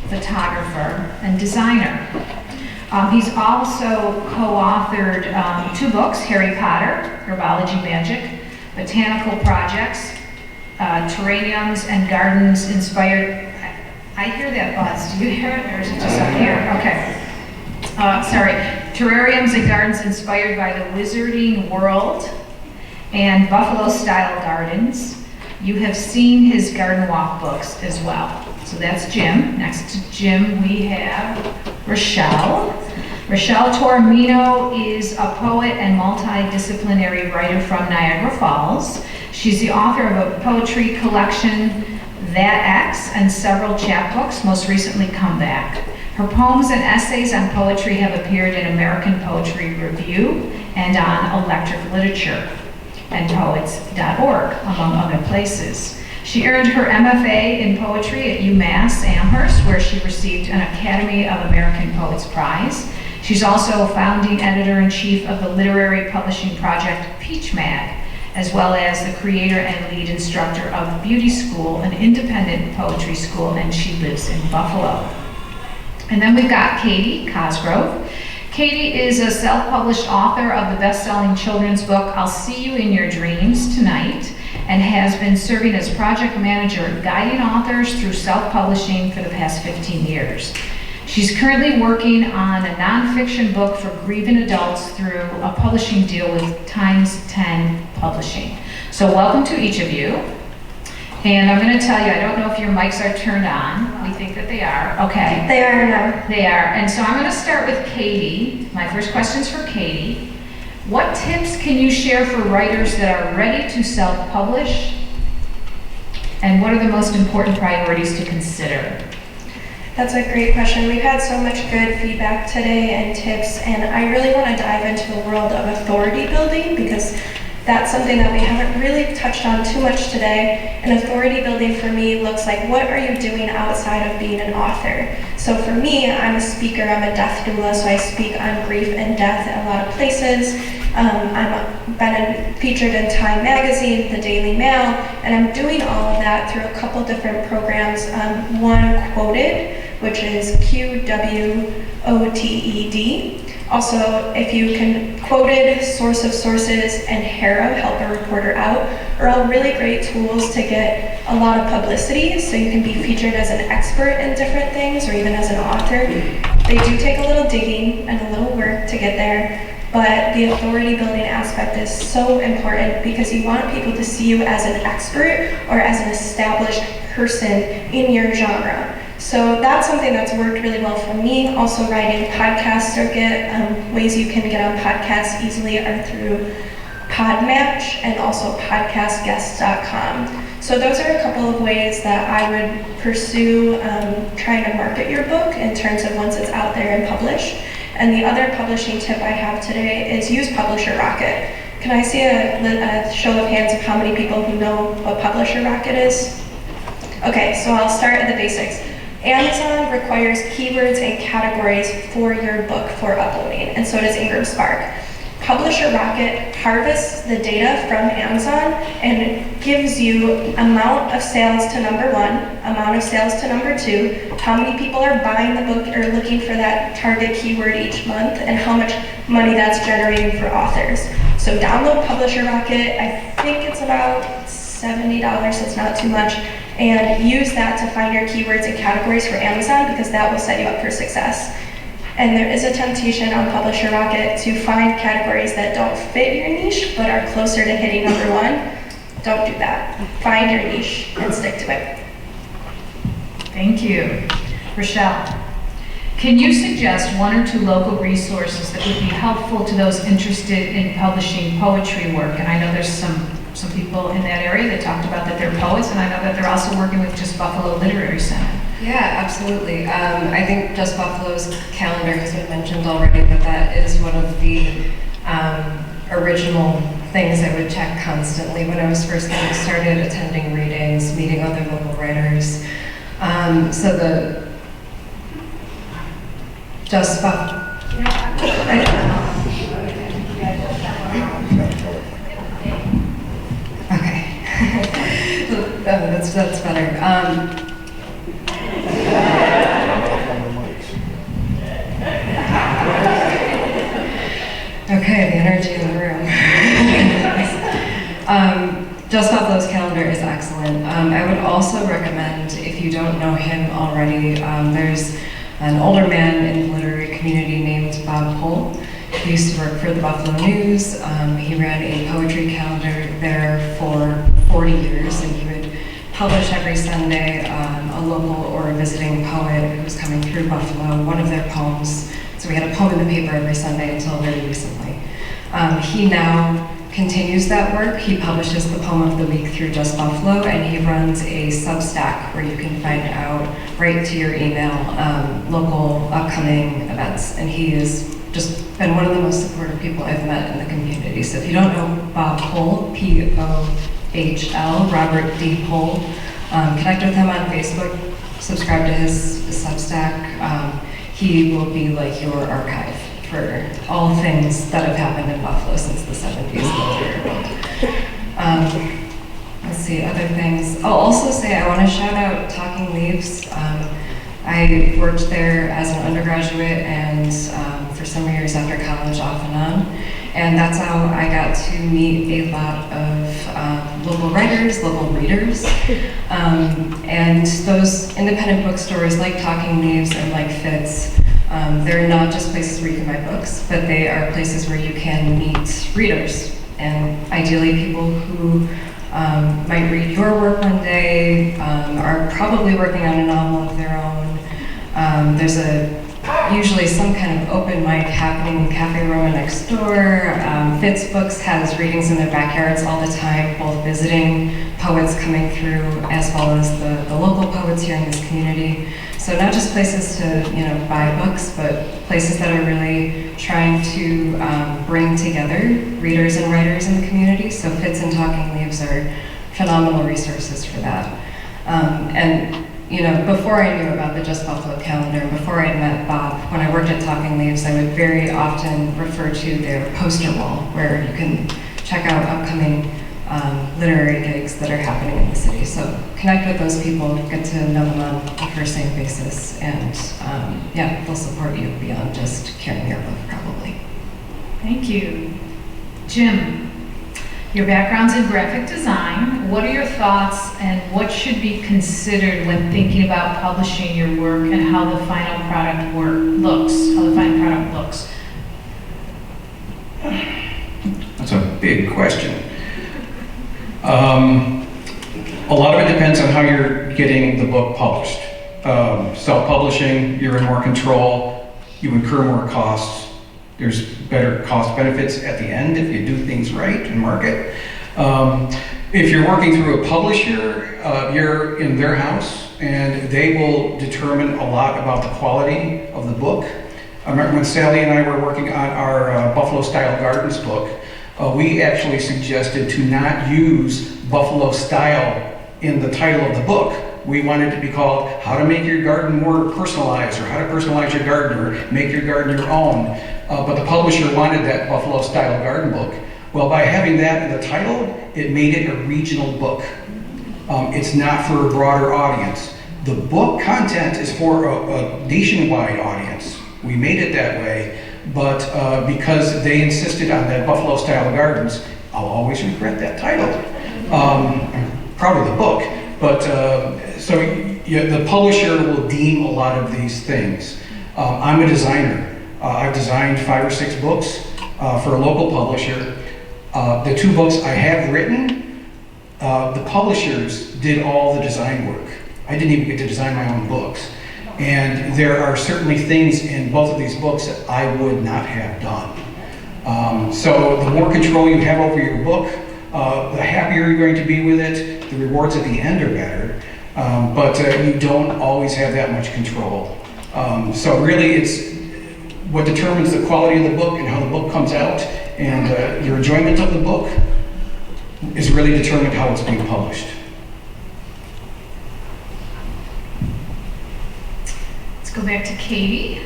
photographer, and designer. He's also co-authored 2 books, Harry Potter, Herbology Magic, Botanical Projects, Terrariums and Gardens Inspired. I hear that buzz. Do you hear it, or is it just up here? Okay. Sorry. Terrariums and Gardens Inspired by the Wizarding World and Buffalo Style Gardens. You have seen his garden walk books as well. So that's Jim. Next to Jim, we have Rachelle. Rachelle Toarmino is a poet and multidisciplinary writer from Niagara Falls. She's the author of a poetry collection, That X, and several chapbooks, most recently Come Back. Her poems and essays on poetry have appeared in American Poetry Review and on Electric Literature and Poets.org, among other places. She earned her MFA in poetry at UMass Amherst, where she received an Academy of American Poets Prize. She's also founding editor-in-chief of the literary publishing project Peach Mag, as well as the creator and lead instructor of Beauty School, an independent poetry school, and she lives in Buffalo. And then we've got Katie Cosgrove. Katie is a self-published author of the best-selling children's book, I'll See You in Your Dreams Tonight, and has been serving as project manager, guiding authors through self-publishing for the past 15 years. She's currently working on a nonfiction book for grieving adults through a publishing deal with Times 10 Publishing. So welcome to each of you. And I'm going to tell you, I don't know if your mics are turned on. We think that they are. Okay. They are now. They are. And so I'm going to start with Katie. My first question's for Katie. What tips can you share for writers that are ready to self-publish? And what are the most important priorities to consider? That's a great question. We've had so much good feedback today and tips, and I really want to dive into the world of authority building because that's something that we haven't really touched on too much today. And authority building for me looks like, what are you doing outside of being an author? So for me, I'm a speaker, I'm a death doula, so I speak on grief and death at a lot of places. I've been featured in Time Magazine, the Daily Mail, and I'm doing all of that through a couple different programs. One, Quoted, which is QWOTED. Also, if you can, Quoted, Source of Sources, and HARO, Help a Reporter Out, are all really great tools to get a lot of publicity, so you can be featured as an expert in different things, or even as an author. They do take a little digging and a little work to get there, but the authority building aspect is so important because you want people to see you as an expert or as an established person in your genre. So that's something that's worked really well for me. Also writing podcast circuit, ways you can get on podcasts easily are through Podmatch and also podcastguests.com. So those are a couple of ways that I would pursue trying to market your book in terms of once it's out there and published. And the other publishing tip I have today is use Publisher Rocket. Can I see a show of hands of how many people who know what Publisher Rocket is? Okay, so I'll start at the basics. Amazon requires keywords and categories for your book for uploading, and so does Ingram Spark. Publisher Rocket harvests the data from Amazon and gives you amount of sales to number one, amount of sales to number two, how many people are buying the book or looking for that target keyword each month, and how much money that's generating for authors. So download Publisher Rocket. I think it's about $70, so it's not too much, and use that to find your keywords and categories for Amazon because that will set you up for success. And there is a temptation on Publisher Rocket to find categories that don't fit your niche but are closer to hitting number one. Don't do that. Find your niche and stick to it. Thank you. Rachelle, can you suggest one or two local resources that would be helpful to those interested in publishing poetry work? And I know there's some people in that area that talked about that they're poets, and I know that they're also working with Just Buffalo Literary Center. Yeah, absolutely. I think Just Buffalo's calendar has been mentioned already, but that is one of the original things I would check constantly when I was first getting started, attending readings, meeting other local writers. So the Just Buffalo. Okay. That's better. Okay, the energy in the room. Just Buffalo's calendar is excellent. I would also recommend, if you don't know him already, there's an older man in the literary community named Bob Pohl. He used to work for the Buffalo News. He ran a poetry calendar there for 40 years, and he would publish every Sunday a local or a visiting poet who was coming through Buffalo, one of their poems. So we had a poem in the paper every Sunday until very recently. He now continues that work. He publishes the poem of the week through Just Buffalo, and he runs a Substack where you can find out right to your email local upcoming events. And he has just been one of the most supportive people I've met in the community. So if you don't know Bob Pohl, P-O-H-L, Robert D. Pohl, connect with him on Facebook, subscribe to his Substack. He will be like your archive for all things that have happened in Buffalo since the 70s. Let's see, other things. I'll also say I want to shout out Talking Leaves. I worked there as an undergraduate and for some years after college off and on. And that's how I got to meet a lot of local writers, local readers. And those independent bookstores like Talking Leaves and like Fitz, they're not just places where you can buy books, but they are places where you can meet readers, and ideally people who might read your work one day, are probably working on a novel of their own. There's usually some kind of open mic happening in Cafe Roma next door. Fitz Books has readings in their backyards all the time, both visiting poets coming through as well as the local poets here in this community. So not just places to buy books, but places that are really trying to bring together readers and writers in the community. So Fitz and Talking Leaves are phenomenal resources for that. And before I knew about the Just Buffalo calendar, before I met Bob, when I worked at Talking Leaves, I would very often refer to their poster wall, where you can check out upcoming literary gigs that are happening in the city. So connect with those people, get to know them on a first-name basis, and they'll support you beyond just carrying your book, probably. Thank you. Jim, your background's in graphic design. What are your thoughts and what should be considered when thinking about publishing your work and how the final product looks? That's a big question. A lot of it depends on how you're getting the book published. Self-publishing, you're in more control, you incur more costs. There's better cost benefits at the end if you do things right and market. If you're working through a publisher, you're in their house and they will determine a lot about the quality of the book. I remember when Sally and I were working on our Buffalo Style Gardens book, we actually suggested to not use Buffalo Style in the title of the book. We wanted it to be called How to Make Your Garden More Personalized, or How to Personalize Your Garden, or Make Your Garden Your Own. But the publisher wanted that Buffalo Style Garden book. Well, by having that in the title, it made it a regional book. It's not for a broader audience. The book content is for a nationwide audience. We made it that way, but because they insisted on that Buffalo Style Gardens, I'll always regret that title. I'm proud of the book, but the publisher will deem a lot of these things. I'm a designer. I've designed 5 or 6 books for a local publisher. The 2 books I have written, the publishers did all the design work. I didn't even get to design my own books. And there are certainly things in both of these books that I would not have done. So the more control you have over your book, the happier you're going to be with it. The rewards at the end are better, but you don't always have that much control. So really it's what determines the quality of the book and how the book comes out, and your enjoyment of the book is really determined how it's being published. Let's go back to Katie.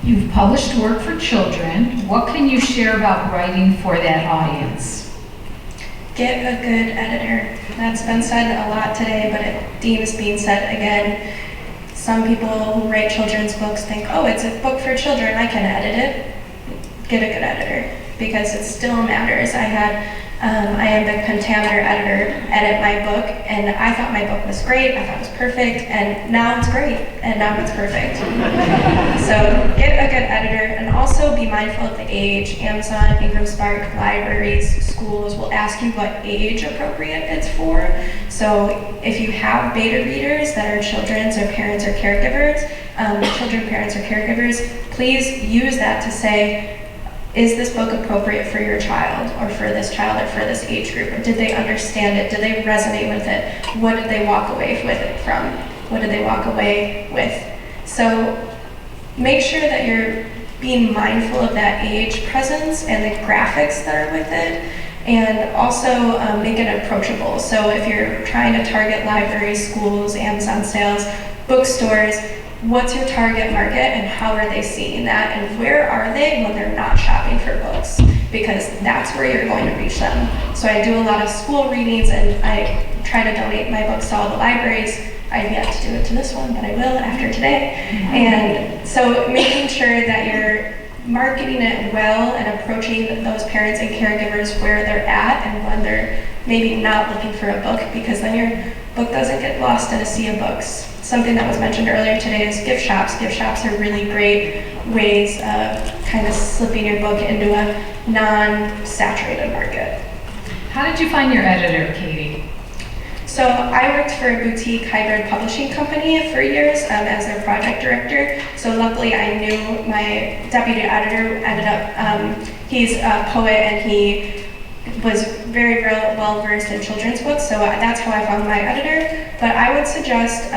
You've published work for children. What can you share about writing for that audience? Get a good editor. That's been said a lot today, but it deems being said again. Some people who write children's books think, oh, it's a book for children, I can edit it. Get a good editor. because it still matters. I am the Contaminator editor, edit my book, and I thought my book was great, I thought it was perfect, and now it's great, and now it's perfect. So get a good editor, and also be mindful of the age. Amazon, Ingram Spark, libraries, schools will ask you what age appropriate it's for. So if you have beta readers that are children's or parents or caregivers, children, parents, or caregivers, please use that to say, is this book appropriate for your child, or for this child, or for this age group? Or did they understand it? Did they resonate with it? What did they walk away with it from? What did they walk away with? So make sure that you're being mindful of that age presence and the graphics that are with it, and also make it approachable. So if you're trying to target libraries, schools, Amazon sales, bookstores, what's your target market and how are they seeing that, and where are they when they're not shopping for books? Because that's where you're going to reach them. So I do a lot of school readings, and I try to donate my books to all the libraries. I've yet to do it to this one, but I will after today. And so making sure that you're marketing it well and approaching those parents and caregivers where they're at and when they're maybe not looking for a book, because then your book doesn't get lost in a sea of books. Something that was mentioned earlier today is gift shops. Gift shops are really great ways of kind of slipping your book into a non-saturated market. How did you find your editor, Katie? So I worked for a boutique hybrid publishing company for years as their project director. So luckily I knew my deputy editor ended up, he's a poet and he was very well versed in children's books, so that's how I found my editor. But I would suggest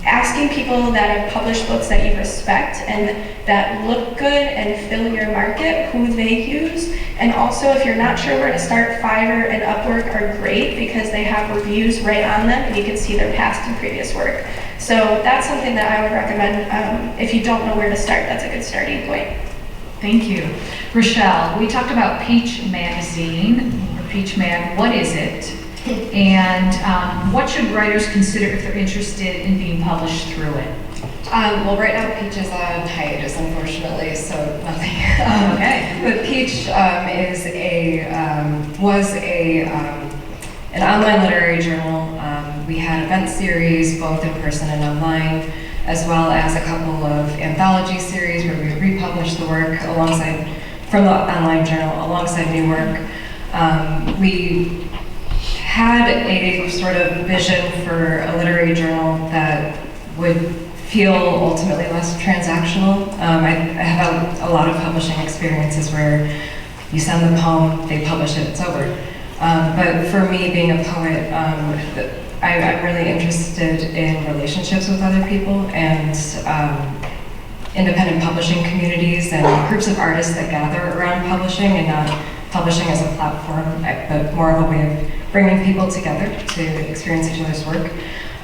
asking people that have published books that you respect and that look good and fill your market, who they use. And also, if you're not sure where to start, Fiverr and Upwork are great because they have reviews right on them and you can see their past and previous work. So that's something that I would recommend. If you don't know where to start, that's a good starting point. Thank you. Rachelle, we talked about Peach Magazine, or Peach Mag. What is it? And what should writers consider if they're interested in being published through it? Well, right now Peach is on hiatus, unfortunately, so nothing. Okay. But Peach was an online literary journal. We had event series, both in person and online, as well as a couple of anthology series where we republished the work from the online journal alongside new work. We had a sort of vision for a literary journal that would feel ultimately less transactional. I have a lot of publishing experiences where you send the poem, they publish it, it's over. But for me, being a poet, I'm really interested in relationships with other people and independent publishing communities and groups of artists that gather around publishing, and not publishing as a platform, but more of a way of bringing people together to experience each other's work.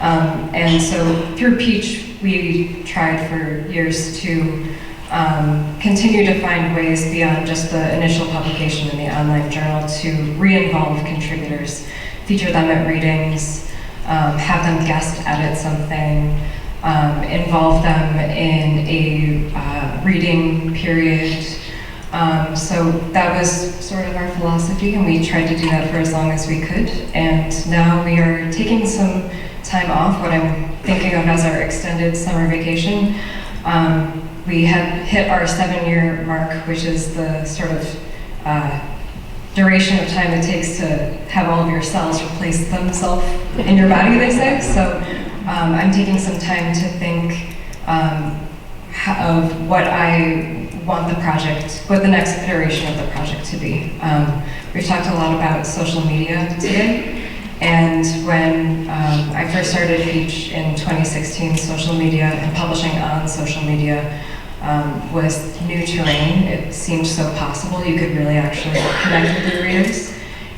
And so through Peach, we tried for years to continue to find ways beyond just the initial publication in the online journal to re-involve contributors, feature them at readings, have them guest edit something, involve them in a reading period. So that was sort of our philosophy, and we tried to do that for as long as we could. And now we are taking some time off, what I'm thinking of as our extended summer vacation. We have hit our 7-year mark, which is the sort of duration of time it takes to have all of your cells replace themselves in your body, they say. So I'm taking some time to think of what I want what the next iteration of the project to be. We've talked a lot about social media today. And when I first started Peach in 2016, social media and publishing on social media was new terrain. It seemed so possible. You could really actually connect with your readers.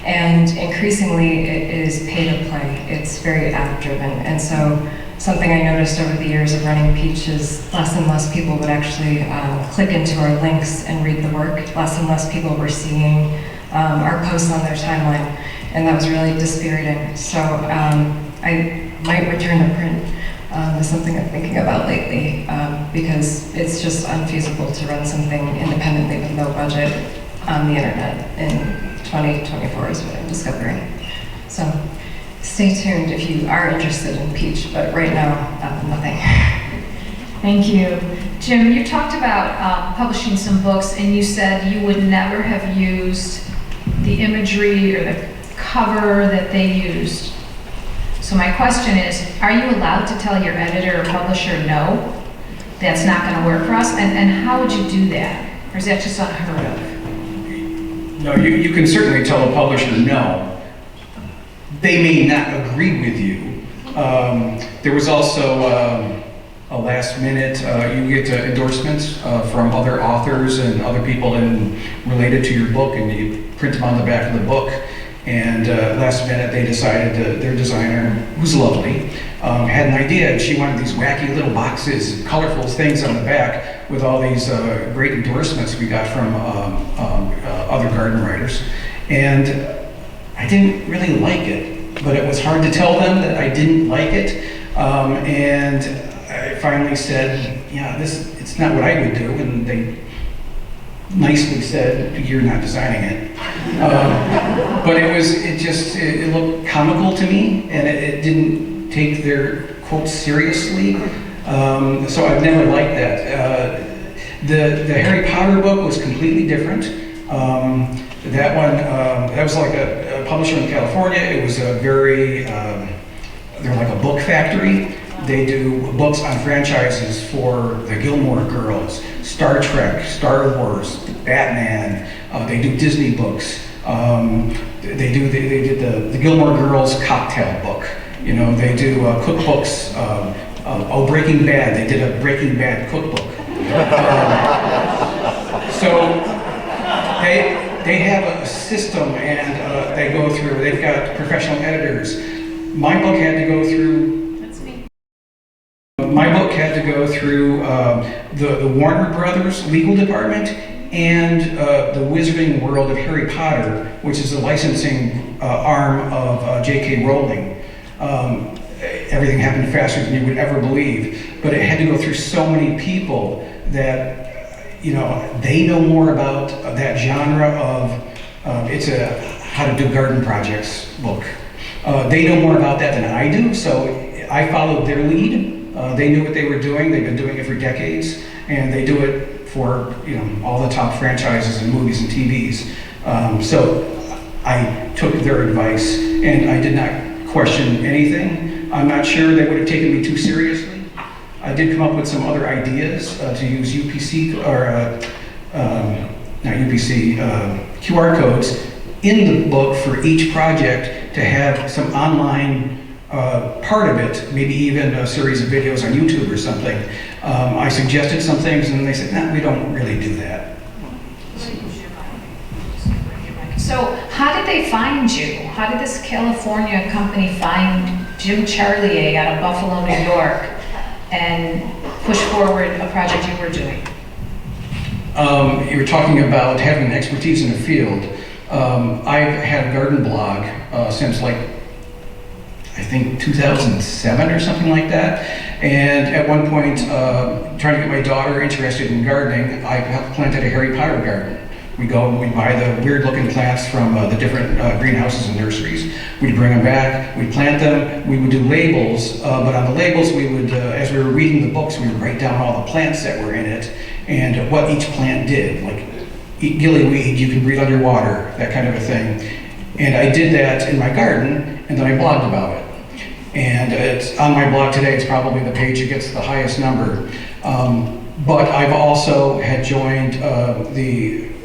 And increasingly, it is pay to play. It's very ad-driven. And so something I noticed over the years of running Peach is less and less people would actually click into our links and read the work. Less and less people were seeing our posts on their timeline. And that was really dispiriting. So I might return to print. Is something I'm thinking about lately because it's just unfeasible to run something independently with no budget on the internet in 2024 is what I'm discovering. So stay tuned if you are interested in Peach, but right now, nothing. Thank you. Jim, you talked about publishing some books, and you said you would never have used the imagery or the cover that they used. So my question is, are you allowed to tell your editor or publisher, no, that's not going to work for us? And how would you do that? Or is that just unheard of? No, you can certainly tell a publisher no. They may not agree with you. There was also a last minute, you get endorsements from other authors and other people related to your book, and you print them on the back of the book. And last minute they decided their designer, who's lovely, had an idea, and she wanted these wacky little boxes, colorful things on the back with all these great endorsements we got from other garden writers. And I didn't really like it, but it was hard to tell them that I didn't like it. And I finally said, yeah, it's not what I would do. And they nicely said, you're not designing it. But it looked comical to me, and it didn't take their quotes seriously. So I've never liked that. The Harry Potter book was completely different. That one, that was like a publisher in California. It was a very, they're like a book factory. They do books on franchises for the Gilmore Girls, Star Trek, Star Wars, Batman. They do Disney books. They did the Gilmore Girls cocktail book. You know, they do cookbooks. Breaking Bad. They did a Breaking Bad cookbook. So they have a system, and they go through. They've got professional editors. My book had to go through. My book had to go through the Warner Brothers legal department and the Wizarding World of Harry Potter, which is the licensing arm of J.K. Rowling. Everything happened faster than you would ever believe, but it had to go through so many people that, you know, they know more about that genre of, it's a how to do garden projects book. They know more about that than I do, so I followed their lead. They knew what they were doing. They've been doing it for decades, and they do it for, you know, all the top franchises and movies and TVs. So I took their advice, and I did not question anything. I'm not sure they would have taken me too seriously. I did come up with some other ideas to use UPC or not UPC QR codes in the book for each project to have some online part of it, maybe even a series of videos on YouTube or something. I suggested some things, and they said, no, we don't really do that. So how did they find you? How did this California company find Jim Charlier out of Buffalo, New York, and push forward a project you were doing? You were talking about having expertise in the field. I've had a garden blog since I think 2007 or something like that. And at one point, trying to get my daughter interested in gardening, I planted a Harry Potter garden. We go and we buy the weird looking plants from the different greenhouses and nurseries. We'd bring them back, we'd plant them, we would do labels, but on the labels we would, as we were reading the books, we would write down all the plants that were in it and what each plant did, like eat gillyweed, you can breathe underwater, that kind of a thing. And I did that in my garden, and then I blogged about it. And it's on my blog today, it's probably the page that gets the highest number. But I've also had joined the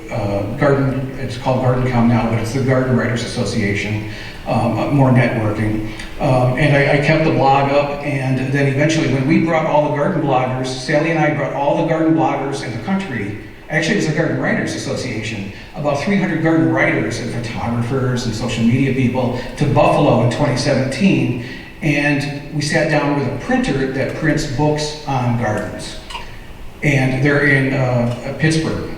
garden, it's called GardenCom now, but it's the Garden Writers Association, more networking. And I kept the blog up, and then eventually when we brought all the garden bloggers, Sally and I brought all the garden bloggers in the country. Actually, it was a Garden Writers Association, about 300 garden writers and photographers and social media people to Buffalo in 2017. And we sat down with a printer that prints books on gardens. And they're in Pittsburgh.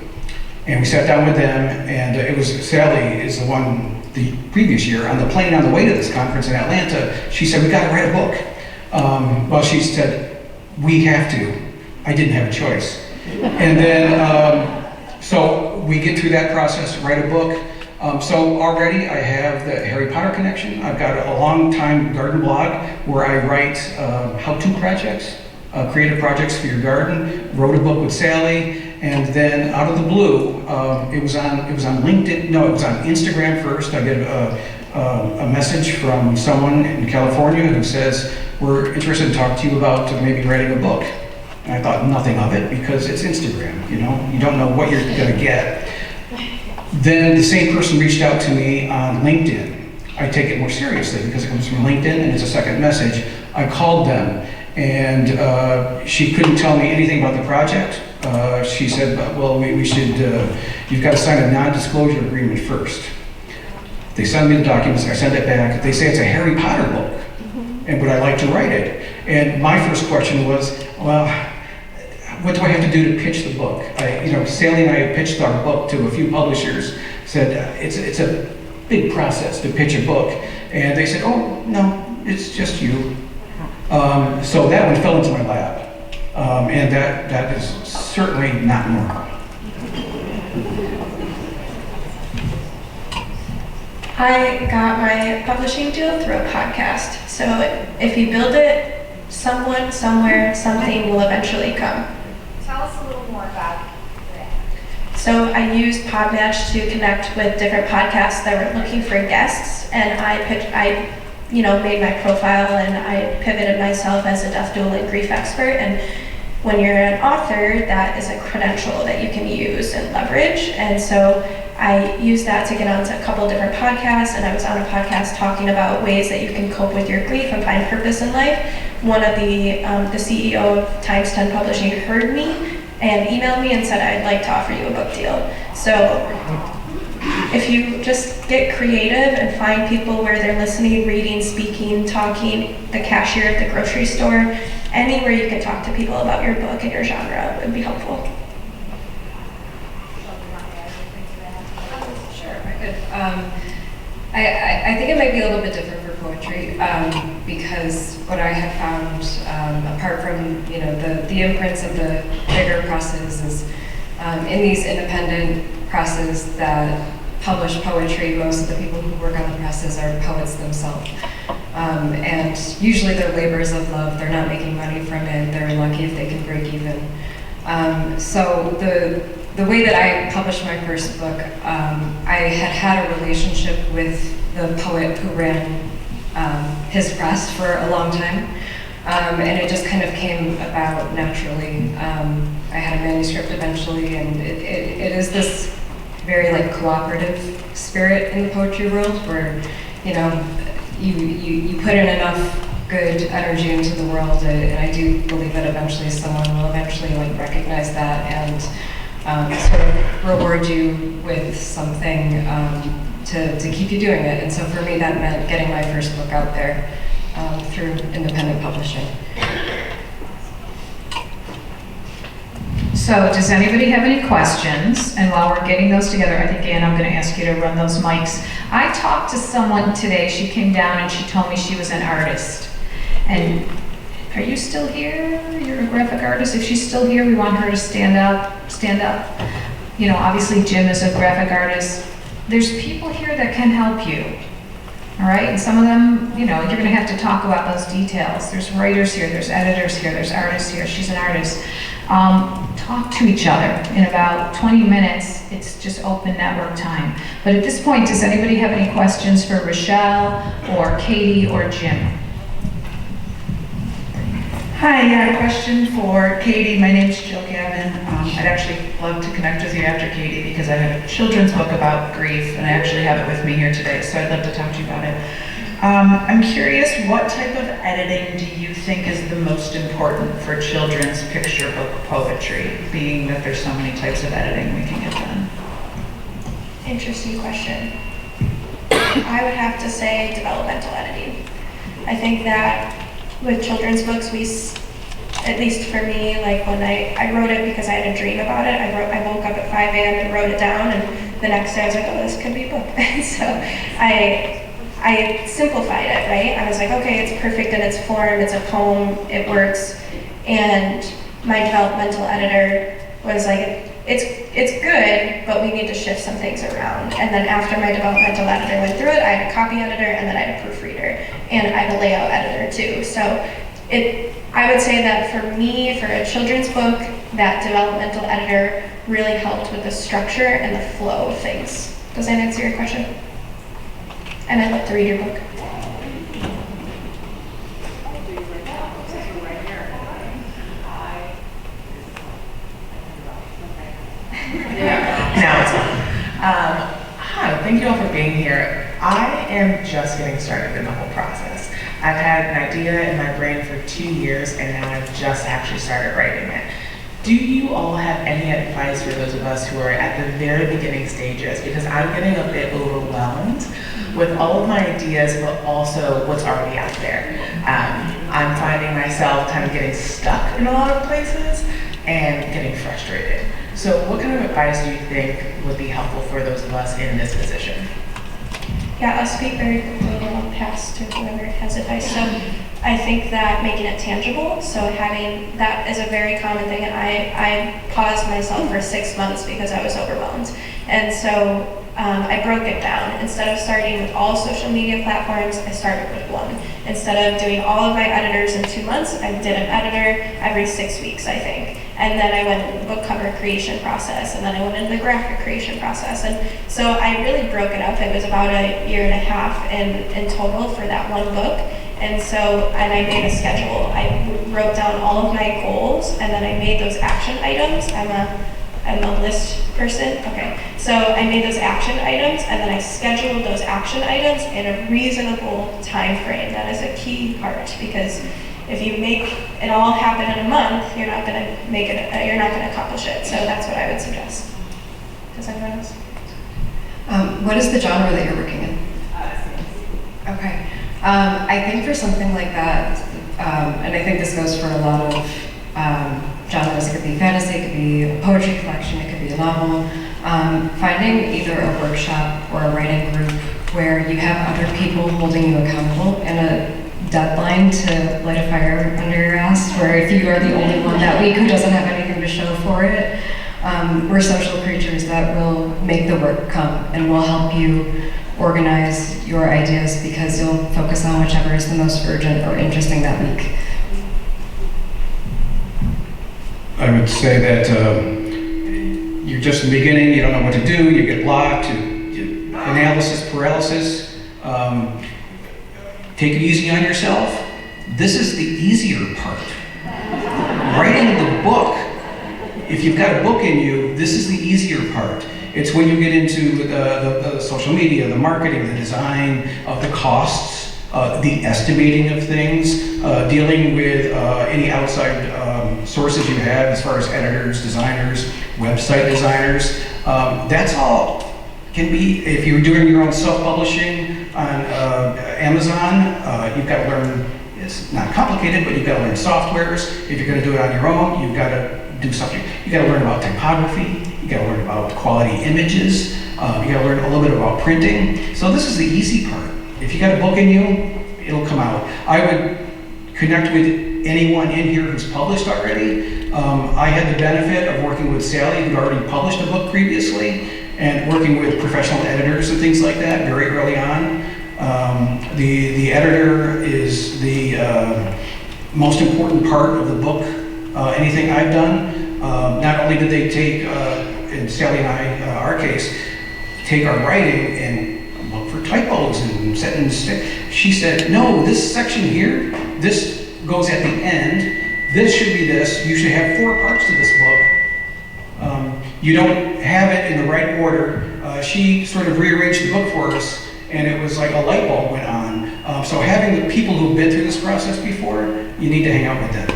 And we sat down with them, and it was Sally is the one the previous year on the plane on the way to this conference in Atlanta. She said, we got to write a book. Well, she said, we have to. I didn't have a choice. And then So we get through that process, write a book. So already I have the Harry Potter connection. I've got a long time garden blog where I write how-to projects, creative projects for your garden. Wrote a book with Sally, and then out of the blue, it was on LinkedIn. No, it was on Instagram first. I get a message from someone in California who says, "We're interested in talking to you about maybe writing a book." And I thought nothing of it because it's Instagram. You don't know what you're going to get. Then the same person reached out to me on LinkedIn. I take it more seriously because it comes from LinkedIn and it's a second message. I called them and she couldn't tell me anything about the project. She said, well, we should, you've got to sign a non-disclosure agreement first. They send me the documents, I send it back. They say it's a Harry Potter book and would I like to write it? And my first question was, well, what do I have to do to pitch the book? Sally and I have pitched our book to a few publishers, said it's a big process to pitch a book. And they said, oh, no, it's just you. So that one fell into my lap. And that is certainly not normal. I got my publishing deal through a podcast. So if you build it, someone, somewhere, something will eventually come. Tell us a little more about that. So I used Podmatch to connect with different podcasts that were looking for guests, and I made my profile and I pivoted myself as a death, duel, and grief expert. And when you're an author, that is a credential that you can use and leverage. And so I used that to get onto a couple different podcasts, and I was on a podcast talking about ways that you can cope with your grief and find purpose in life. One of the CEO of Times 10 Publishing heard me and emailed me and said, I'd like to offer you a book deal. So if you just get creative and find people where they're listening, reading, speaking, talking, the cashier at the grocery store, anywhere you can talk to people about your book and your genre would be helpful. Sure, I could. I think it might be a little bit different for poetry because what I have found, apart from the imprints of the bigger presses, is in these independent presses that publish poetry, most of the people who work on the presses are poets themselves. And usually they're labors of love. They're not making money from it. They're lucky if they can break even. So the way that I published my first book, I had a relationship with the poet who ran his press for a long time. And it just kind of came about naturally. I had a manuscript eventually, and it is this very cooperative spirit in the poetry world where you put in enough good energy into the world, and I do believe that eventually someone will recognize that and sort of reward you with something to keep you doing it. And so for me, that meant getting my first book out there through independent publishing. So does anybody have any questions? And while we're getting those together, I think, Ann, I'm going to ask you to run those mics. I talked to someone today. She came down and she told me she was an artist. And are you still here? You're a graphic artist. If she's still here, we want her to stand up. Stand up. Obviously Jim is a graphic artist. There's people here that can help you. All right, and some of them, you're going to have to talk about those details. There's writers here, there's editors here, there's artists here. She's an artist. Talk to each other. In about 20 minutes, it's just open network time. But at this point, does anybody have any questions for Rachelle or Katie or Jim? Hi, a question for Katie. My name's Jill Gavin. I'd actually love to connect with you after Katie because I have a children's book about grief and I actually have it with me here today, so I'd love to talk to you about it. I'm curious, what type of editing do you think is the most important for children's picture book poetry, being that there's so many types of editing we can get done? Interesting question. I would have to say developmental editing. I think that with children's books, at least for me, when I wrote it because I had a dream about it. I woke up at 5 a.m. and wrote it down, and the next day I was like, oh, this could be a book. And so I simplified it, right? I was like, okay, it's perfect in its form, it's a poem, it works. And my developmental editor was like, it's good, but we need to shift some things around. And then after my developmental editor went through it, I had a copy editor, and then I had a proofreader, and I had a layout editor too. So I would say that for me, for a children's book, that developmental editor really helped with the structure and the flow of things. Does that answer your question? And I'd love to read your book. Now it's on. Hi, thank you all for being here. I am just getting started in the whole process. I've had an idea in my brain for 2 years, and now I've just actually started writing it. Do you all have any advice for those of us who are at the very beginning stages? Because I'm getting a bit overwhelmed with all of my ideas, but also what's already out there. I'm finding myself kind of getting stuck in a lot of places and getting frustrated. So what kind of advice do you think would be helpful for those of us in this position? Yeah, I'll speak very quickly and I'll pass to whoever has advice. So I think that making it tangible, so having that is a very common thing, and I paused myself for 6 months because I was overwhelmed. And so I broke it down. Instead of starting with all social media platforms, I started with one. Instead of doing all of my editors in 2 months, I did an editor every 6 weeks, I think. And then I went into the book cover creation process, and then I went into the graphic creation process. And so I really broke it up. It was about a year and a half in total for that one book. And I made a schedule. I wrote down all of my goals, and then I made those action items. I'm a list person. Okay. So I made those action items, and then I scheduled those action items in a reasonable time frame. That is a key part, because if you make it all happen in a month, you're not going to make it. You're not going to accomplish it. So that's what I would suggest. Does anyone else? What is the genre that you're working in? Okay. I think for something like that, and I think this goes for a lot of genres, it could be fantasy, it could be a poetry collection, it could be a novel, finding either a workshop or a writing group where you have other people holding you accountable and a deadline to light a fire under your ass, where if you are the only one that week who doesn't have anything to show for it, we're social creatures that will make the work come and will help you organize your ideas, because you'll focus on whichever is the most urgent or interesting that week. I would say that you're just in the beginning, you don't know what to do, you get blocked, analysis paralysis. Take it easy on yourself. This is the easier part. Writing the book, if you've got a book in you, this is the easier part. It's when you get into the social media, the marketing, the design, the costs, the estimating of things, dealing with any outside sources you have as far as editors, designers, website designers. That's all can be, if you're doing your own self-publishing on Amazon, you've got to learn, it's not complicated, but you've got to learn softwares. If you're going to do it on your own, you've got to do something. You've got to learn about typography, you've got to learn about quality images, you've got to learn a little bit about printing. So this is the easy part. If you got a book in you, it'll come out. I would connect with anyone in here who's published already. I had the benefit of working with Sally, who'd already published a book previously, and working with professional editors and things like that very early on. The editor is the most important part of the book. Anything I've done, not only did they take, in Sally and I, our case, take our writing and look for typos and sentences. She said, no, this section here, this goes at the end, this should be this, you should have 4 parts to this book. You don't have it in the right order. She sort of rearranged the book for us, and it was like a light bulb went on. So having the people who've been through this process before, you need to hang out with them.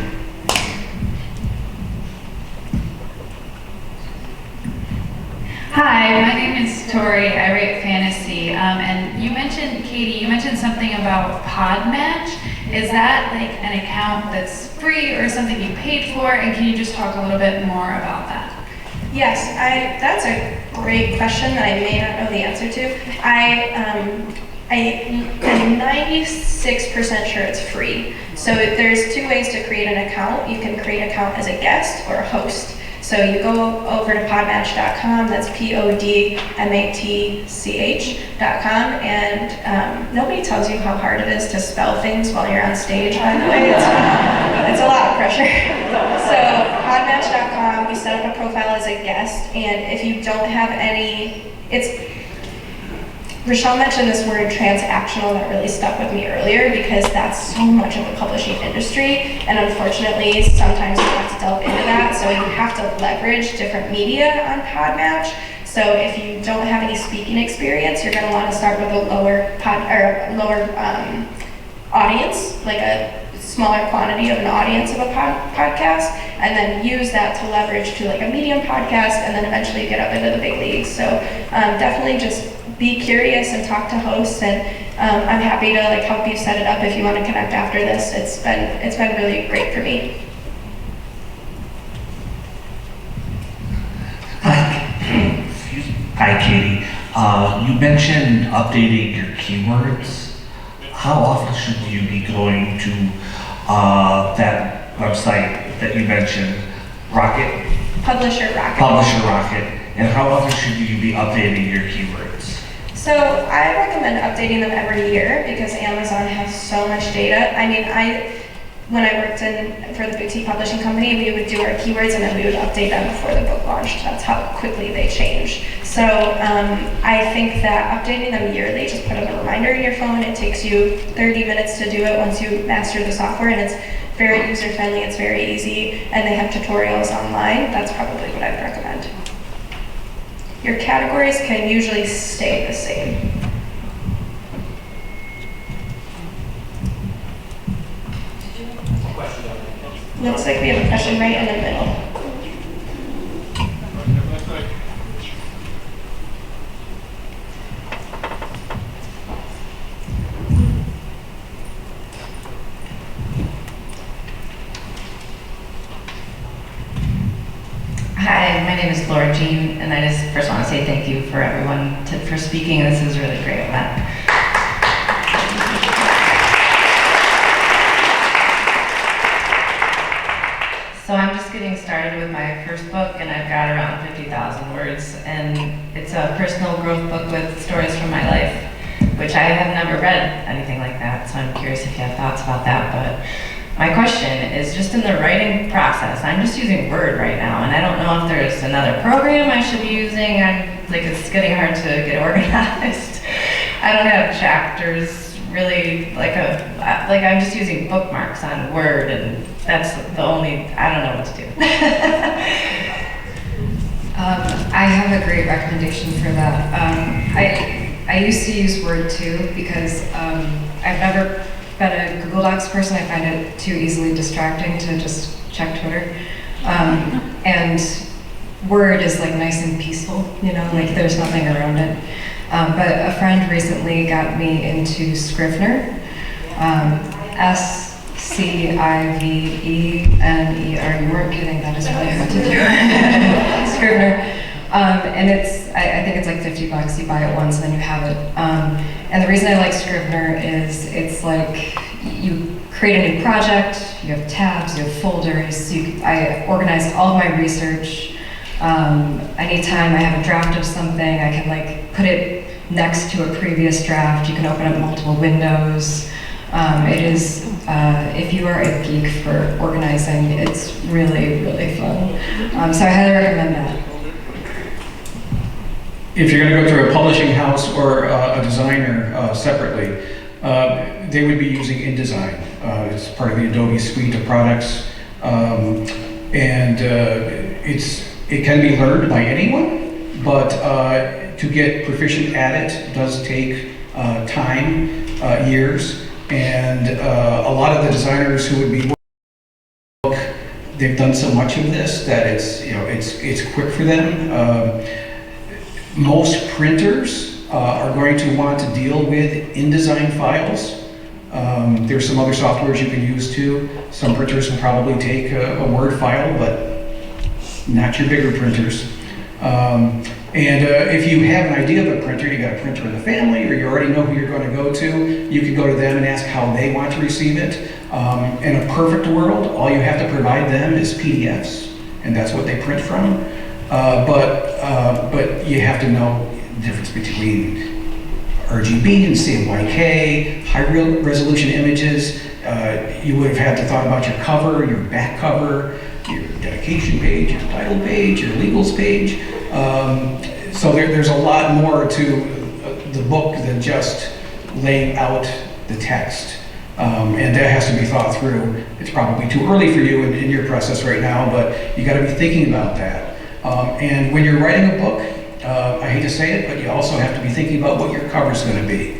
Hi, my name is Tori. I write fantasy. And you mentioned, Katie, you mentioned something about Podmatch. Is that like an account that's free or something you paid for? And can you just talk a little bit more about that? Yes, that's a great question that I may not know the answer to. I am 96% sure it's free. So there's 2 ways to create an account. You can create an account as a guest or a host. So you go over to podmatch.com, that's podmatch.com, and nobody tells you how hard it is to spell things while you're on stage, by the way. It's a lot of pressure. So podmatch.com, you set up a profile as a guest, and if you don't have any, Rachelle mentioned this word transactional that really stuck with me earlier because that's so much of the publishing industry, and unfortunately sometimes you have to delve into that, so you have to leverage different media on Podmatch. So if you don't have any speaking experience, you're going to want to start with a lower audience, like a smaller quantity of an audience of a podcast, and then use that to leverage to like a medium podcast, and then eventually get up into the big leagues. So definitely just be curious and talk to hosts, and I'm happy to like help you set it up if you want to connect after this. It's been really great for me. Hi, Katie. You mentioned updating your keywords. How often should you be going to that website that you mentioned, Publisher Rocket. Publisher Rocket, and how often should you be updating your keywords? So I recommend updating them every year because Amazon has so much data. I mean, when I worked for the boutique publishing company, we would do our keywords and then we would update them before the book launched. That's how quickly they change. So I think that updating them yearly, just put a reminder in your phone. It takes you 30 minutes to do it once you master the software, and it's very user-friendly, it's very easy, and they have tutorials online. That's probably what I'd recommend. Your categories can usually stay the same. Looks like we have a question right in the middle. Hi, my name is Laura Jean, and I just first want to say thank you for everyone for speaking. This is a really great event. So I'm just getting started with my first book, and I've got around 50,000 words, and it's a personal growth book with stories from my life, which I have never read anything like that, so I'm curious if you have thoughts about that. But my question is just in the writing process. I'm just using Word right now, and I don't know if there's another program I should be using. It's getting hard to get organized. I don't have chapters really, I'm just using bookmarks on Word, and that's the only, I don't know what to do. I have a great recommendation for that. I used to use Word too because I've never been a Google Docs person. I find it too easily distracting to just check Twitter. And Word is like nice and peaceful, like there's nothing around it. But a friend recently got me into Scrivener, Scivener. You weren't kidding, that is really hard to do. Scrivener. And I think it's like $50. You buy it once and then you have it. And the reason I like Scrivener is it's like you create a new project, you have tabs, you have folders, I organized all of my research. Anytime I have a draft of something, I can like put it next to a previous draft. You can open up multiple windows. It is, if you are a geek for organizing, it's really, really fun. So I highly recommend that. If you're going to go through a publishing house or a designer separately, they would be using InDesign. It's part of the Adobe suite of products, and it can be learned by anyone, but to get proficient at it does take time, years, and a lot of the designers who would be they've done so much of this that it's quick for them. Most printers are going to want to deal with InDesign files. There's some other softwares you can use too. Some printers will probably take a Word file, but not your bigger printers. And if you have an idea of a printer, you got a printer in the family, or you already know who you're going to go to, you can go to them and ask how they want to receive it. In a perfect world, all you have to provide them is PDFs, and that's what they print from. But you have to know the difference between RGB and CMYK, high-resolution images. You would have had to thought about your cover, your back cover, your dedication page, your title page, your legals page. So there's a lot more to the book than just laying out the text. And that has to be thought through. It's probably too early for you in your process right now, but you got to be thinking about that. And when you're writing a book, I hate to say it, but you also have to be thinking about what your cover's going to be.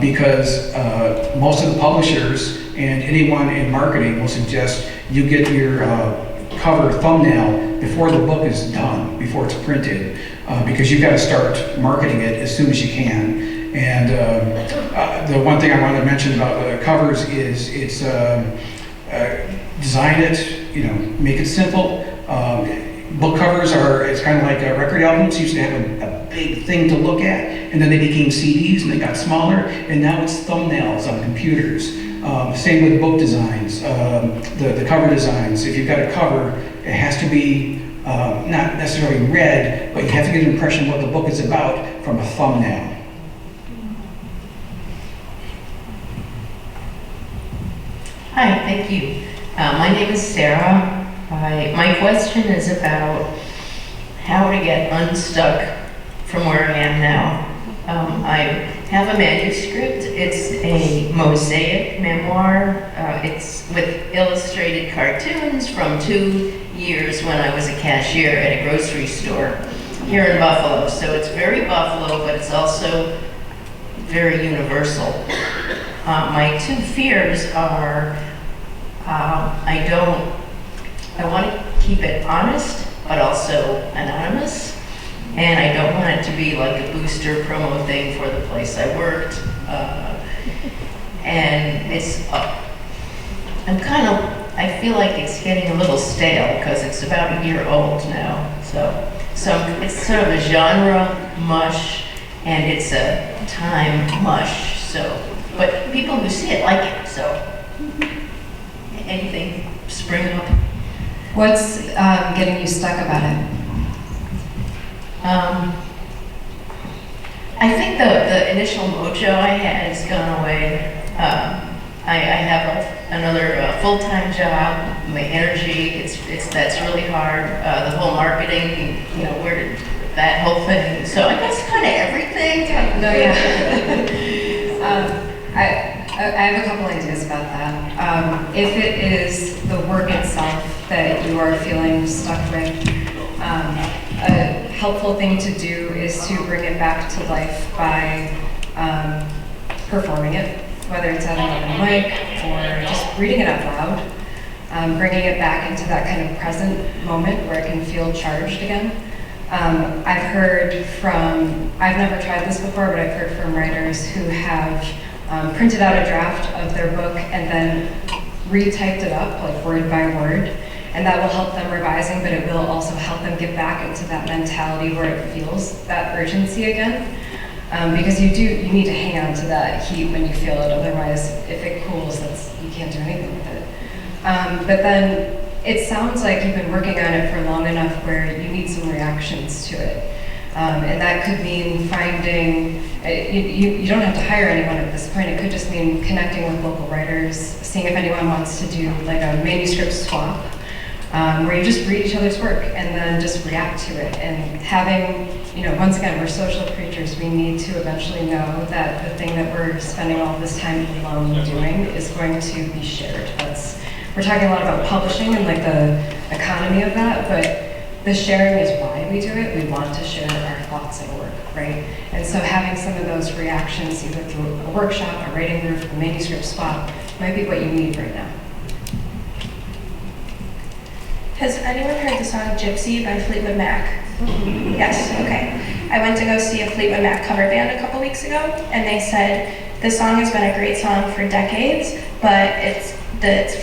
Because most of the publishers and anyone in marketing will suggest you get your cover thumbnail before the book is done, before it's printed, because you've got to start marketing it as soon as you can. And the one thing I wanted to mention about the covers is it's design it, make it simple. Book covers it's kind of like record albums used to have a big thing to look at, and then they became CDs and they got smaller, and now it's thumbnails on computers. Same with book designs, the cover designs. If you've got a cover, it has to be not necessarily read, but you have to get an impression of what the book is about from a thumbnail. Hi, thank you. My name is Sarah. My question is about how to get unstuck from where I am now. I have a manuscript. It's a mosaic memoir. It's with illustrated cartoons from 2 years when I was a cashier at a grocery store here in Buffalo. So it's very Buffalo, but it's also very universal. My two fears are I want to keep it honest, but also anonymous. And I don't want it to be like a booster promo thing for the place I worked. And I feel like it's getting a little stale because it's about a year old now. So it's sort of a genre mush, and it's a time mush. But people who see it like it. So anything spring up? What's getting you stuck about it? I think the initial mojo I had has gone away. I have another full-time job. My energy, that's really hard. The whole marketing, where did that whole thing? So I guess kind of everything. No, yeah. I have a couple ideas about that. If it is the work itself that you are feeling stuck with, a helpful thing to do is to bring it back to life by performing it, whether it's at an open mic or just reading it out loud, bringing it back into that kind of present moment where it can feel charged again. I've never tried this before, but I've heard from writers who have printed out a draft of their book and then retyped it up, like word by word, and that will help them revising, but it will also help them get back into that mentality where it feels that urgency again. Because you need to hang on to that heat when you feel it, otherwise if it cools, you can't do anything with it. But then it sounds like you've been working on it for long enough where you need some reactions to it. And that could mean finding, you don't have to hire anyone at this point. It could just mean connecting with local writers, seeing if anyone wants to do like a manuscript swap, where you just read each other's work and then just react to it. And having, once again, we're social creatures. We need to eventually know that the thing that we're spending all this time alone doing is going to be shared. We're talking a lot about publishing and like the economy of that, but the sharing is why we do it. We want to share our thoughts and work, right? And so having some of those reactions, either through a workshop, a writing group, a manuscript swap, might be what you need right now. Has anyone heard the song Gypsy by Fleetwood Mac? Yes, okay. I went to go see a Fleetwood Mac cover band a couple weeks ago, and they said, this song has been a great song for decades, but it's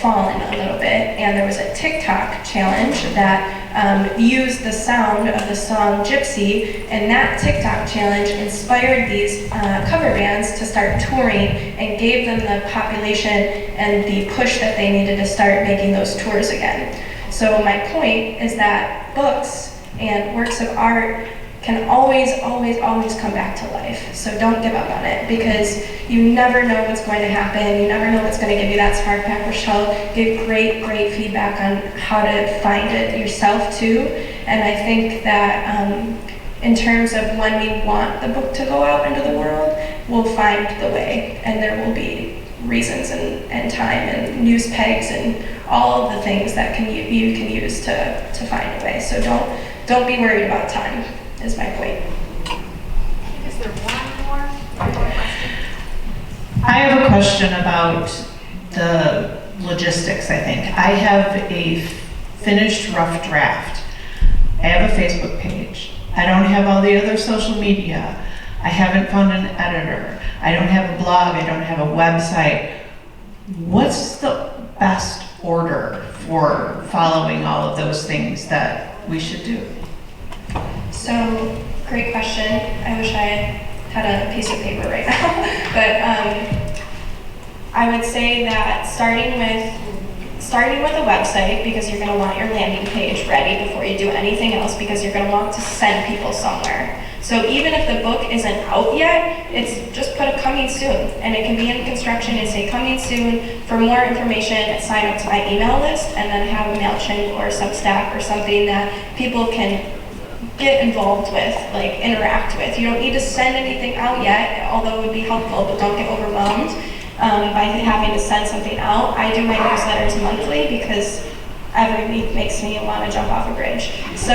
fallen a little bit, and there was a TikTok challenge that used the sound of the song Gypsy, and that TikTok challenge inspired these cover bands to start touring and gave them the population and the push that they needed to start making those tours again. So my point is that books and works of art can always, always, always come back to life. So don't give up on it, because you never know what's going to happen. You never know what's going to give you that spark back. Rachelle gave great, great feedback on how to find it yourself too. And I think that in terms of when we want the book to go out into the world, we'll find the way, and there will be reasons and time and news pegs and all of the things that you can use to find a way. So don't be worried about time, is my point. Is there one more question? I have a question about the logistics, I think. I have a finished rough draft. I have a Facebook page. I don't have all the other social media. I haven't found an editor. I don't have a blog. I don't have a website. What's the best order for following all of those things that we should do? So, great question. I wish I had a piece of paper right now. But I would say that starting with a website, because you're going to want your landing page ready before you do anything else, because you're going to want to send people somewhere. So even if the book isn't out yet, it's just put a coming soon, and it can be in construction and say coming soon. For more information, sign up to my email list, and then have a MailChimp or Substack or something that people can get involved with, like interact with. You don't need to send anything out yet, although it would be helpful, but don't get overwhelmed by having to send something out. I do my newsletters monthly because every week makes me want to jump off a bridge. So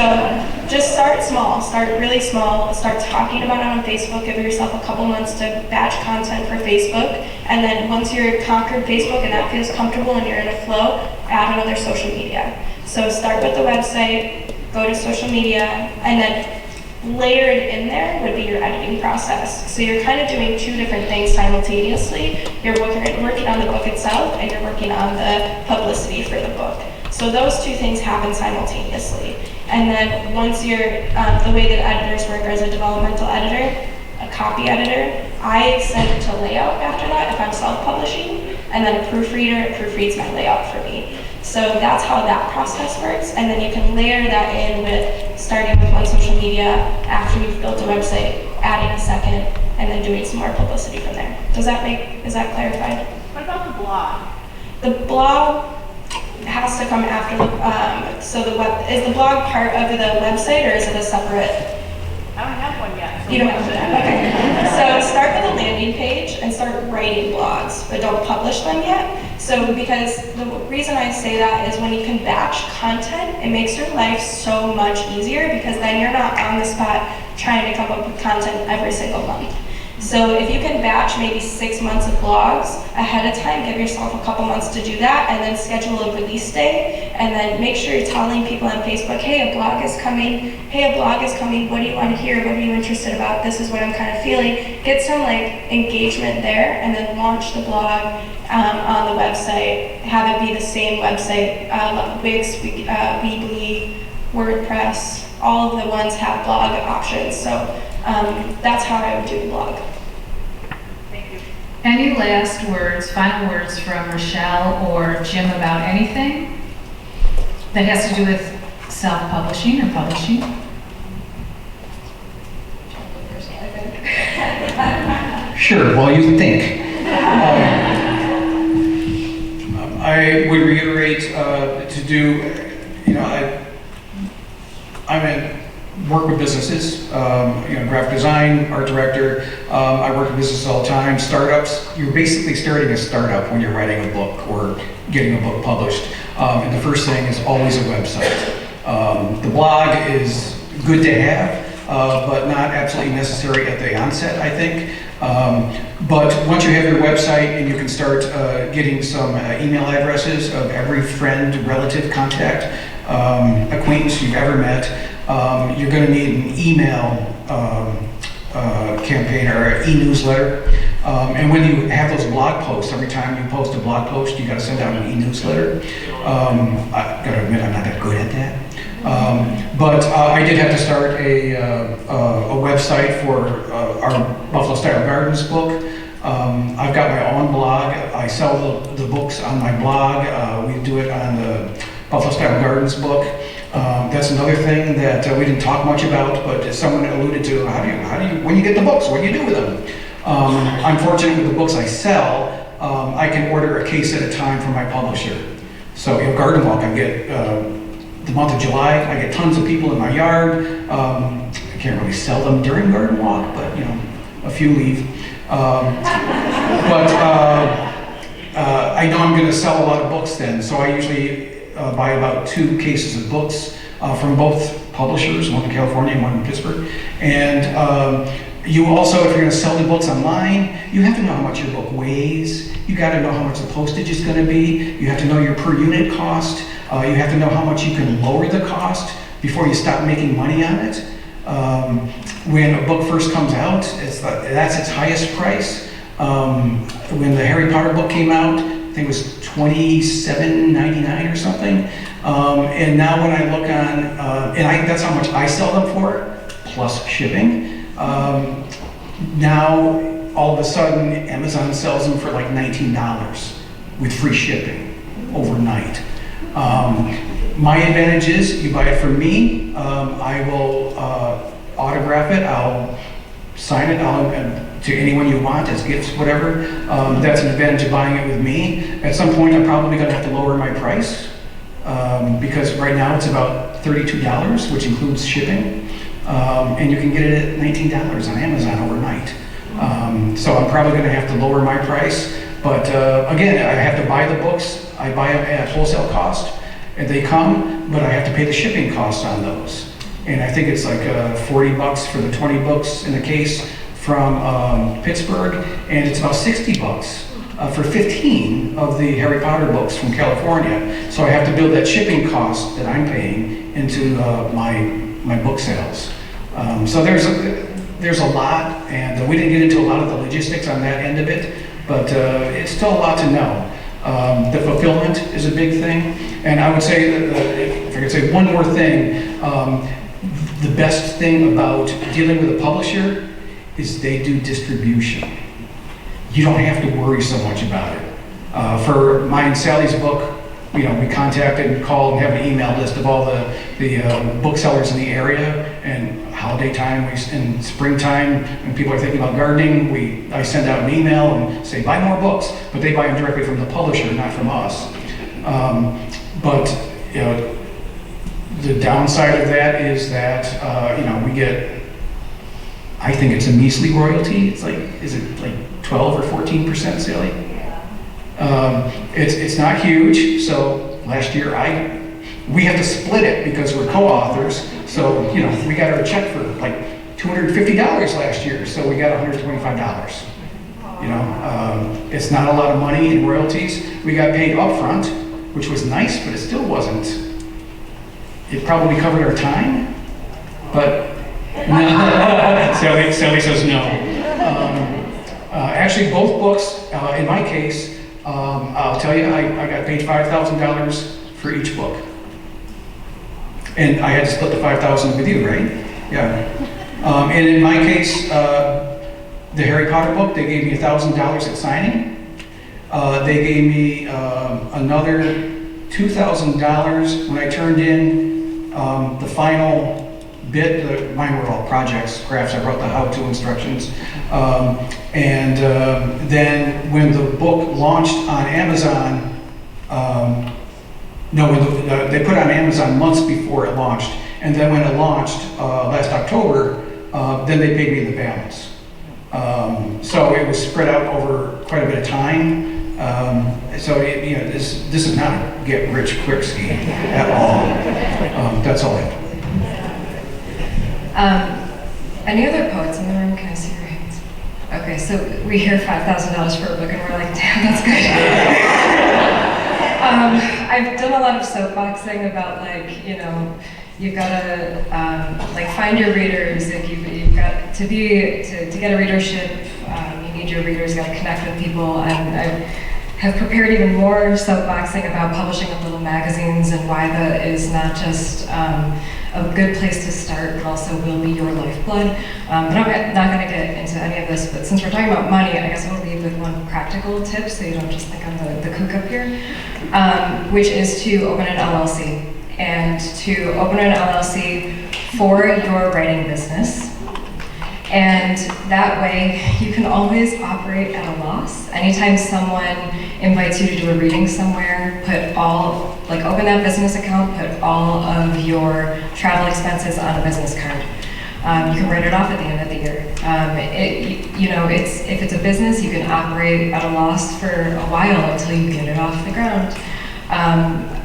just start small, start really small, start talking about it on Facebook, give yourself a couple months to batch content for Facebook, and then once you're conquered Facebook and that feels comfortable and you're in a flow, add another social media. So start with the website, go to social media, and then layered in there would be your editing process. So you're kind of doing two different things simultaneously. You're working on the book itself, and you're working on the publicity for the book. So those two things happen simultaneously. And then once you're, the way that editors work as a developmental editor, a copy editor, I send it to layout after that if I'm self-publishing, and then a proofreader proofreads my layout for me. So that's how that process works, and then you can layer that in with starting with one social media, after you've built a website, adding a second, and then doing some more publicity from there. Is that clarified? What about the blog? The blog has to come after is the blog part of the website, or is it a separate? I don't have one yet. So You don't have that, okay. So start with a landing page and start writing blogs, but don't publish them yet. So because the reason I say that is when you can batch content, it makes your life so much easier, because then you're not on the spot trying to come up with content every single month. So if you can batch maybe 6 months of blogs ahead of time, give yourself a couple months to do that, and then schedule a release day, and then make sure you're telling people on Facebook, hey, a blog is coming, what do you want to hear, what are you interested about, this is what I'm kind of feeling. Get some engagement there, and then launch the blog on the website, have it be the same website, Wix, Weebly, WordPress, all of the ones have blog options. So that's how I would do the blog. Thank you. Any last words, final words from Rachelle or Jim about anything that has to do with self-publishing or publishing? Sure, well, you think. I would reiterate to do, work with businesses, graphic design, art director. I work with businesses all the time, startups. You're basically starting a startup when you're writing a book or getting a book published. And the first thing is always a website. The blog is good to have, but not absolutely necessary at the onset, I think. But once you have your website and you can start getting some email addresses of every friend, relative, contact, acquaintance you've ever met, you're going to need an email campaign or an e-newsletter. And when you have those blog posts, every time you post a blog post, you got to send out an e-newsletter. I got to admit, I'm not that good at that. But I did have to start a website for our Buffalo Style Gardens book. I've got my own blog. I sell the books on my blog. We do it on the Buffalo Style Gardens book. That's another thing that we didn't talk much about, but someone alluded to, when you get the books, what do you do with them? I'm fortunate with the books I sell, I can order a case at a time from my publisher. So, Garden Walk, I get, the month of July, I get tons of people in my yard. I can't really sell them during Garden Walk, but, a few leave. I know I'm going to sell a lot of books then, so I usually buy about 2 cases of books from both publishers, one in California and one in Pittsburgh. And you also, if you're going to sell the books online, you have to know how much your book weighs. You got to know how much the postage is going to be. You have to know your per unit cost. You have to know how much you can lower the cost before you stop making money on it. When a book first comes out, that's its highest price. When the Harry Potter book came out, I think it was $27.99 or something. And now when I look on, that's how much I sell them for, plus shipping. Now, all of a sudden, Amazon sells them for like $19 with free shipping overnight. My advantage is you buy it from me. I will autograph it. I'll sign it to anyone you want as gifts, whatever. That's an advantage of buying it with me. At some point, I'm probably going to have to lower my price because right now it's about $32, which includes shipping. And you can get it at $19 on Amazon overnight. So I'm probably going to have to lower my price. But again, I have to buy the books. I buy them at wholesale cost, and they come, but I have to pay the shipping costs on those. And I think it's like $40 for the 20 books in the case from Pittsburgh, and it's about $60 for 15 of the Harry Potter books from California. So I have to build that shipping cost that I'm paying into my book sales. So there's a lot, and we didn't get into a lot of the logistics on that end of it, but it's still a lot to know. The fulfillment is a big thing, and I would say that if I could say one more thing, the best thing about dealing with a publisher is they do distribution. You don't have to worry so much about it. For mine and Sally's book, we contacted and called and have an email list of all the booksellers in the area, and holiday time, in springtime, when people are thinking about gardening, I send out an email and say, buy more books, but they buy them directly from the publisher, not from us. But the downside of that is that, we get, I think it's a measly royalty. It's like, is it like 12 or 14%, Sally? It's not huge, so last year we have to split it because we're co-authors, so we got our check for like $250 last year, so we got $125. It's not a lot of money in royalties. We got paid upfront, which was nice, but it still wasn't. It probably covered our time, but Sally says no. Actually, both books, in my case, I'll tell you, I got paid $5,000 for each book. And I had to split the $5,000 with you, right? Yeah. And in my case, the Harry Potter book, they gave me $1,000 at signing. They gave me another $2,000 when I turned in the final bit. Mine were all projects, crafts. I wrote the how-to instructions. And then when the book launched on Amazon, they put it on Amazon months before it launched. And then when it launched last October, then they paid me the balance. So it was spread out over quite a bit of time. This is not a get-rich-quick scheme at all. That's all I have. Any other poets in the room? Can I see your hands? Okay, so we hear $5,000 for a book and we're like, damn, that's good. I've done a lot of soapboxing about you've got to find your readers. You've got to get a readership. You need your readers. You got to connect with people. And have prepared even more soapboxing about publishing of little magazines and why that is not just a good place to start, but also will be your lifeblood. But I'm not going to get into any of this, but since we're talking about money, I guess I'll leave with one practical tip so you don't just think I'm the kook up here, which is to open an LLC. And to open an LLC for your writing business. And that way, you can always operate at a loss. Anytime someone invites you to do a reading somewhere, open that business account, put all of your travel expenses on a business card. You can write it off at the end of the year. If it's a business, you can operate at a loss for a while until you get it off the ground.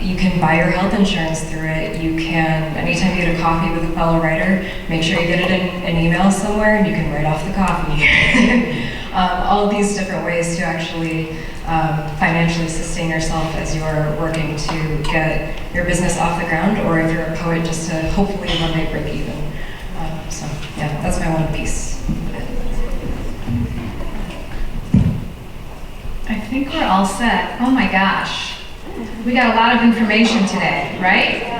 You can buy your health insurance through it. You can, anytime you get a coffee with a fellow writer, make sure you get it in an email somewhere and you can write off the coffee. All of these different ways to actually financially sustain yourself as you're working to get your business off the ground, or if you're a poet, just to hopefully one day break even. That's my one piece. I think we're all set. Oh my gosh. We got a lot of information today, right?